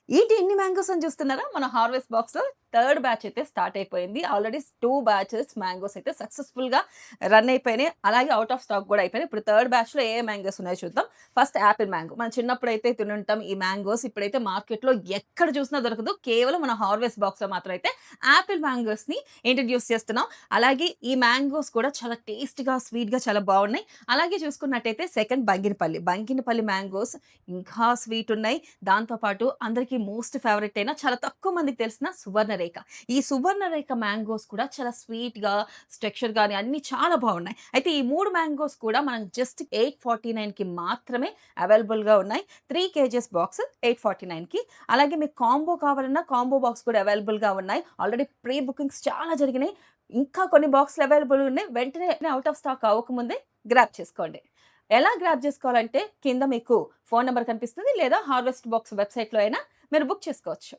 ఏంటి ఎన్ని మ్యాంగోస్ అని చూస్తున్నారా? మన హార్వెస్ట్ బాక్స్‌లో థర్డ్ బ్యాచ్ అయితే స్టార్ట్ అయిపోయింది. ఆల్రెడీ 2 బ్యాచెస్ మ్యాంగోస్ అయితే సక్సెస్‌ఫుల్‌గా రన్ అయిపోయినాయి. అలాగే ఔట్ ఆఫ్ స్టాక్ కూడా అయిపోయినాయి. ఇప్పుడు థర్డ్ బ్యాచ్‌లో ఏ మ్యాంగోస్ ఉన్నాయో చూద్దాం. First Apple mango. మనం చిన్నప్పుడైతే తినుంటాం ఈ మ్యాంగోస్. ఇప్పుడైతే మార్కెట్‌లో ఎక్కడ చూసినా దొరకదు. కేవలం మన హార్వెస్ట్ బాక్స్‌లో మాత్రం అయితే యాపిల్ మ్యాంగోస్‌ని ఇంట్రొడ్యూస్ చేస్తున్నాం. అలాగే ఈ మ్యాంగోస్ కూడా చాలా టేస్ట్‌గా, స్వీట్‌గా చాలా బావున్నాయి. అలాగే చూసుకున్నట్టయితే సెకండ్ బంగినపల్లి. బంగినపల్లి మ్యాంగోస్ ఇంకా స్వీట్ ఉన్నాయి. దాంతో పాటు అందరికి మోస్ట్ ఫేవరెట్ అయిన చాలా తక్కువ మందికి తెలిసిన సువర్ణరేఖ. ఈ సువర్ణరేఖ మ్యాంగోస్ కూడా చాలా స్వీట్‌గా, టెక్స్చర్ గాని అన్నీ చాలా బావున్నాయి. అయితే ఈ 3 మ్యాంగోస్ కూడా మనం జస్ట్ 849కి మాత్రమే అవైలబుల్‌గా ఉన్నాయి. 3 కేజీస్ బాక్స్ 849కి. అలాగే మీకు కాంబో కావాలన్నా కాంబో బాక్స్ కూడా అవైలబుల్‌గా ఉన్నాయి. ఆల్రెడీ ప్రీ బుకింగ్స్ చాలా జరిగినాయి. ఇంకా కొన్ని బాక్స్‌లు అవైలబుల్ ఉన్నాయి. వెంటనే ఔట్ ఆఫ్ స్టాక్ అవ్వకముందే గ్రాబ్ చేసుకోండి. ఎలా గ్రాబ్ జేసుకోవాలంటే కింద మీకు ఫోను నంబర్ కనిపిస్తుంది. లేదా హార్వెస్ట్ బాక్స్ వెబ్‌సైట్‌లో అయినా మీరు బుక్ చేసుకోవచ్చు.